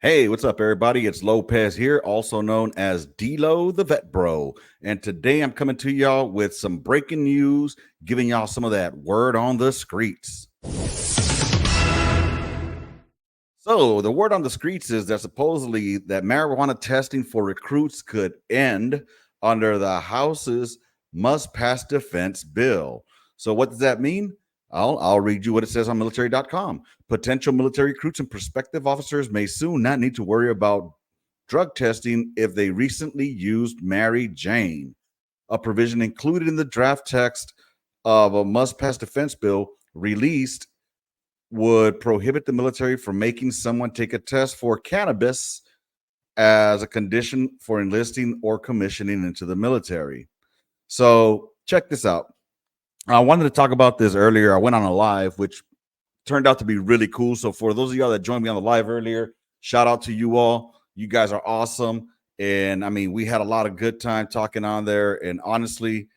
Hey, what's up, everybody? It's Lopez here, also known as D-Lo the Vet Bro. And today I'm coming to y'all with some breaking news, giving y'all some of that word on the streets. So, the word on the streets is that supposedly that marijuana testing for recruits could end under the House's must pass defense bill. So, what does that mean? I'll read you what it says on military.com. Potential military recruits and prospective officers may soon not need to worry about drug testing if they recently used Mary Jane. A provision included in the draft text of a must pass defense bill released would prohibit the military from making someone take a test for cannabis as a condition for enlisting or commissioning into the military. So, check this out. I wanted to talk about this earlier. I went on a live, which turned out to be really cool. So, for those of y'all that joined me on the live earlier, shout out to you all. You guys are awesome. And I mean, we had a lot of good time talking on there. And honestly,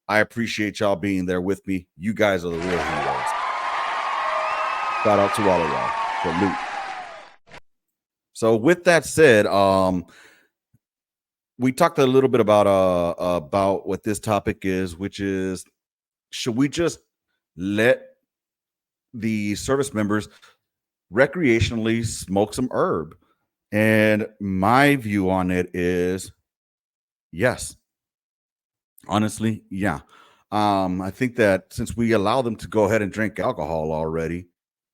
I appreciate y'all being there with me. You guys are the real heroes. Shout out to all of y'all. Salute. So with that said, we talked a little bit about what this topic is, which is should we just let the service members recreationally smoke some herb? And my view on it is yes. Honestly, yeah. I think that since we allow them to go ahead and drink alcohol already,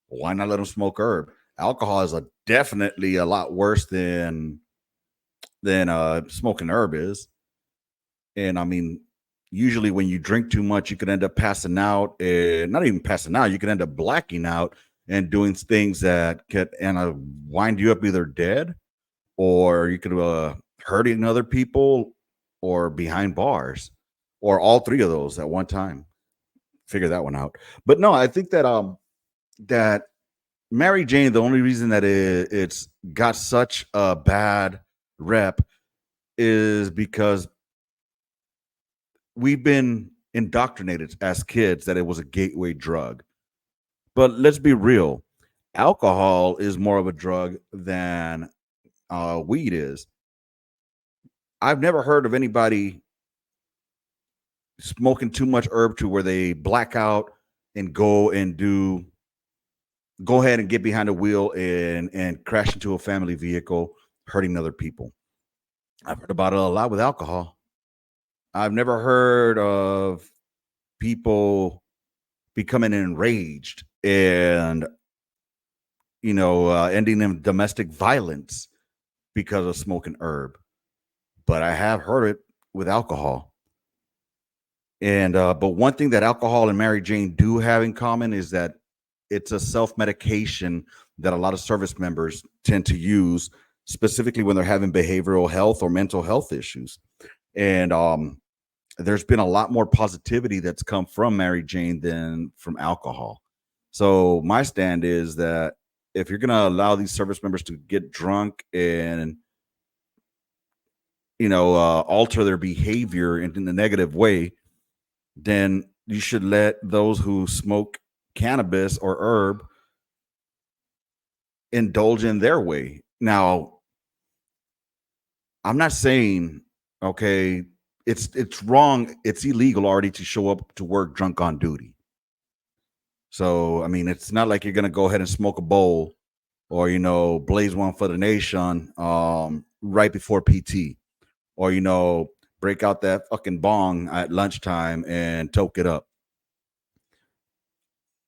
why not let them smoke herb? Alcohol is definitely a lot worse than smoking herb is. And I mean, usually when you drink too much, you could end up passing out, and not even passing out, you could end up blacking out and doing things that could wind you up either dead or you could hurting other people or behind bars or all three of those at one time. Figure that one out. But no, I think that Mary Jane, the only reason that it's got such a bad rep is because we've been indoctrinated as kids that it was a gateway drug. But let's be real, alcohol is more of a drug than weed is. I've never heard of anybody smoking too much herb to where they black out and go ahead and get behind the wheel and crash into a family vehicle, hurting other people. I've heard about it a lot with alcohol. I've never heard of people becoming enraged and ending in domestic violence because of smoking herb. But I have heard it with alcohol. And but one thing that alcohol and Mary Jane do have in common is that it's a self-medication that a lot of service members tend to use, specifically when they're having behavioral health or mental health issues. And there's been a lot more positivity that's come from Mary Jane than from alcohol. So my stand is that if you're going to allow these service members to get drunk and alter their behavior in the negative way, then you should let those who smoke cannabis or herb indulge in their way. Now, I'm not saying, okay, it's wrong, it's illegal already to show up to work drunk on duty. So, I mean, it's not like you're going to go ahead and smoke a bowl or blaze one for the nation right before PT, or break out that fucking bong at lunchtime and toke it up.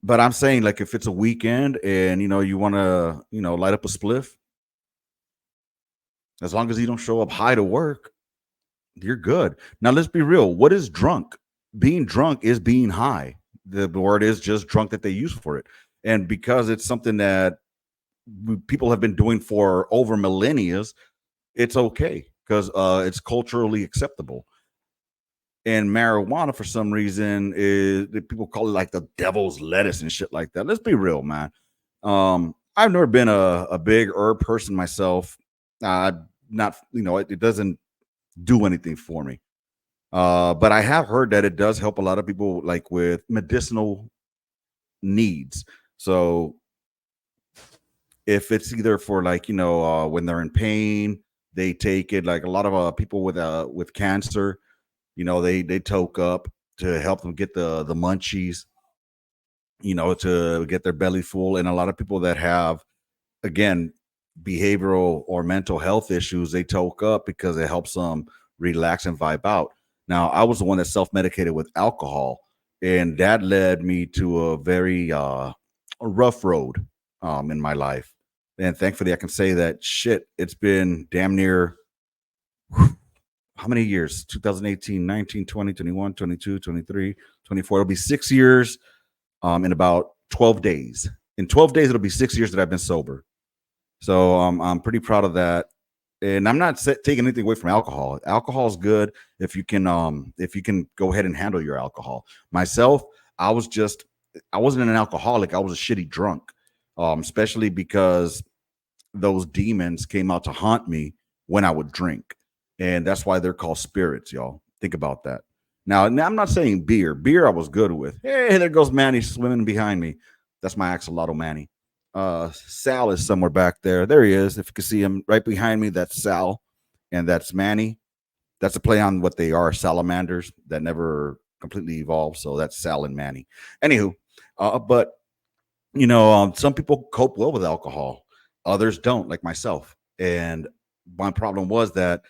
But I'm saying, like, if it's a weekend and you want to light up a spliff, as long as you don't show up high to work, you're good. Now let's be real. What is drunk? Being drunk is being high. The word is just drunk that they use for it. And because it's something that people have been doing for over millennia, it's okay because it's culturally acceptable. And marijuana, for some reason, is people call it like the devil's lettuce and shit like that. Let's be real, man. I've never been a big herb person myself. Not, it doesn't do anything for me. But I have heard that it does help a lot of people, like with medicinal needs. So if it's either for like, when they're in pain, they take it. Like a lot of people with cancer, they toke up to help them get the munchies, to get their belly full. And a lot of people that have, again, behavioral or mental health issues, they toke up because it helps them relax and vibe out. Now, I was the one that self-medicated with alcohol, and that led me to a very a rough road in my life. And thankfully I can say that shit, it's been damn near how many years? 2018, 19, 20, 21, 22, 23, 24. It'll be 6 years in about 12 days. In 12 days, it'll be 6 years that I've been sober. So I'm pretty proud of that. And I'm not taking anything away from alcohol. Alcohol is good if you can go ahead and handle your alcohol. Myself, I was just I wasn't an alcoholic. I was a shitty drunk, especially because those demons came out to haunt me when I would drink. And that's why they're called spirits, y'all. Think about that. Now I'm not saying beer. Beer I was good with. Hey, there goes Manny swimming behind me. That's my axolotl Manny. Sal is somewhere back there. There he is. If you can see him right behind me, that's Sal. And that's Manny. That's a play on what they are, salamanders that never completely evolved. So that's Sal and Manny. Anywho, but some people cope well with alcohol, others don't, like myself. And my problem was that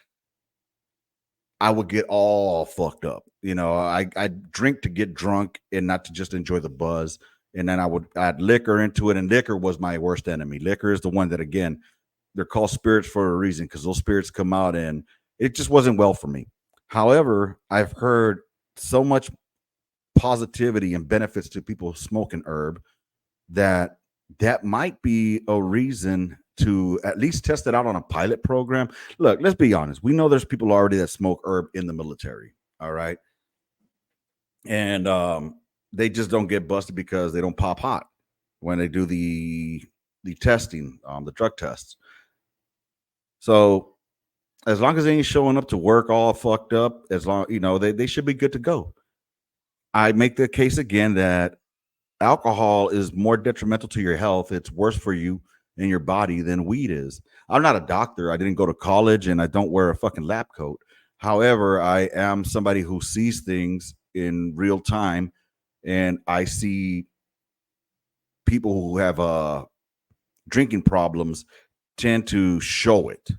I would get all fucked up. I drink to get drunk and not to just enjoy the buzz. And then I would add liquor into it, and liquor was my worst enemy. Liquor is the one that, again, they're called spirits for a reason, because those spirits come out, and it just wasn't well for me. However, I've heard so much positivity and benefits to people smoking herb that that might be a reason to at least test it out on a pilot program. Look, let's be honest. We know there's people already that smoke herb in the military. All right. And they just don't get busted because they don't pop hot when they do the testing, the drug tests. So as long as they ain't showing up to work all fucked up, as long they should be good to go. I make the case again that alcohol is more detrimental to your health. It's worse for you and your body than weed is. I'm not a doctor. I didn't go to college, and I don't wear a fucking lab coat. However, I am somebody who sees things in real time, and I see people who have drinking problems tend to show it.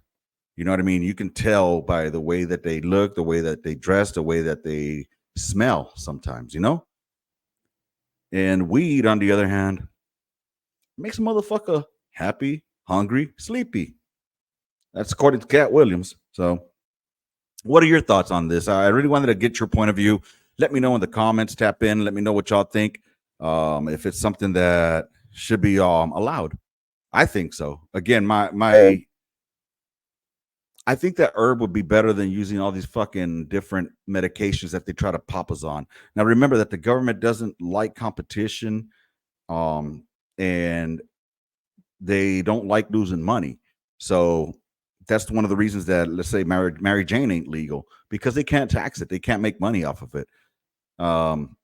You know what I mean? You can tell by the way that they look, the way that they dress, the way that they smell sometimes. And weed, on the other hand, makes a motherfucker happy, hungry, sleepy. That's according to Cat Williams. So, what are your thoughts on this? I really wanted to get your point of view. Let me know in the comments. Tap in. Let me know what y'all think. If it's something that should be allowed. I think so. Again, I think that herb would be better than using all these fucking different medications that they try to pop us on. Now, remember that the government doesn't like competition, and they don't like losing money. So that's one of the reasons that, let's say, Mary Jane ain't legal, because they can't tax it. They can't make money off of it. Um,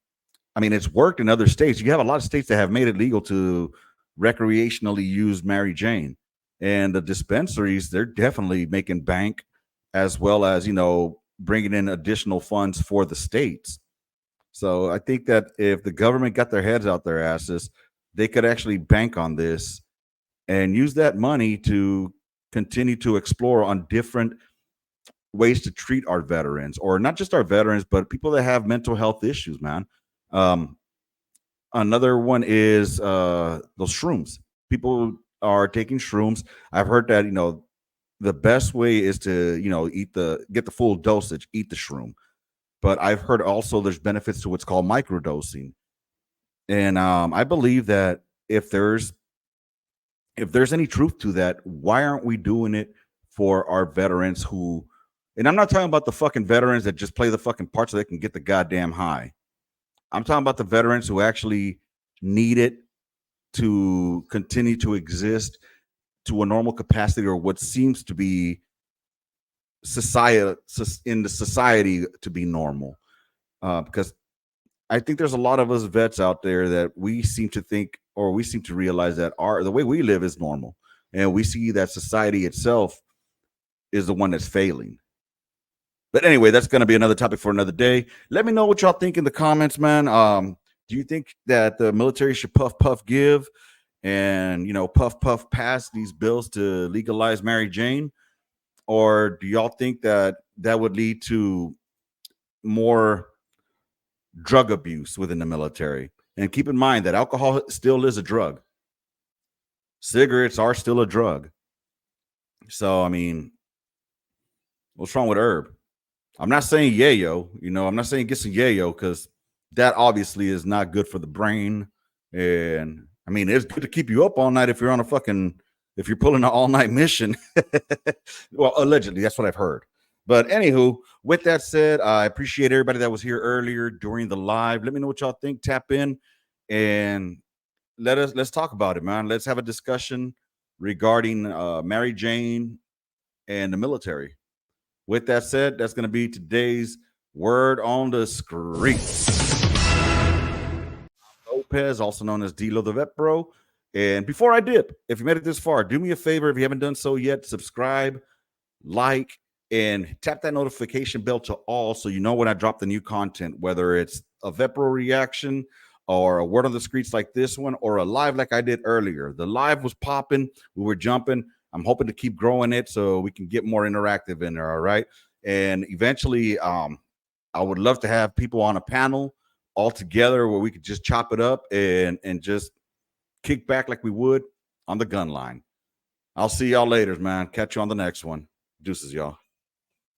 I mean, it's worked in other states. You have a lot of states that have made it legal to recreationally use Mary Jane, and the dispensaries, they're definitely making bank, as well as bringing in additional funds for the states. So I think that if the government got their heads out their asses, they could actually bank on this and use that money to continue to explore on different ways to treat our veterans, or not just our veterans, but people that have mental health issues, man. Um, Another one is those shrooms. People are taking shrooms. I've heard that the best way is to get the full dosage, eat the shroom. But I've heard also there's benefits to what's called microdosing, and I believe that if there's any truth to that, why aren't we doing it for our veterans who? And I'm not talking about the fucking veterans that just play the fucking part so they can get the goddamn high. I'm talking about the veterans who actually need it to continue to exist to a normal capacity, or what seems to be society in the society to be normal. Because I think there's a lot of us vets out there that we seem to think, or we seem to realize that the way we live is normal, and we see that society itself is the one that's failing. But anyway, that's going to be another topic for another day. Let me know what y'all think in the comments, man. Do you think that the military should puff puff give, and puff puff pass these bills to legalize Mary Jane, or do y'all think that that would lead to more drug abuse within the military? And keep in mind that alcohol still is a drug. Cigarettes are still a drug. So, I mean, what's wrong with herb? I'm not saying yayo, I'm not saying get some yayo, because that obviously is not good for the brain. And I mean, it's good to keep you up all night if you're on if you're pulling an all night mission. Well, allegedly, that's what I've heard. But anywho, with that said, I appreciate everybody that was here earlier during the live. Let me know what y'all think. Tap in and let's talk about it, man. Let's have a discussion regarding Mary Jane and the military. With that said, that's going to be today's word on the streets. Lopez, also known as D-Lo the Vet Bro. And before I dip, if you made it this far, do me a favor. If you haven't done so yet, subscribe, like, and tap that notification bell to all so you know when I drop the new content, whether it's a Vet Bro reaction or a word on the streets like this one, or a live like I did earlier. The live was popping. We were jumping. I'm hoping to keep growing it so we can get more interactive in there. All right. And eventually, I would love to have people on a panel all together where we could just chop it up and just kick back like we would on the gun line. I'll see y'all later, man. Catch you on the next one. Deuces, y'all.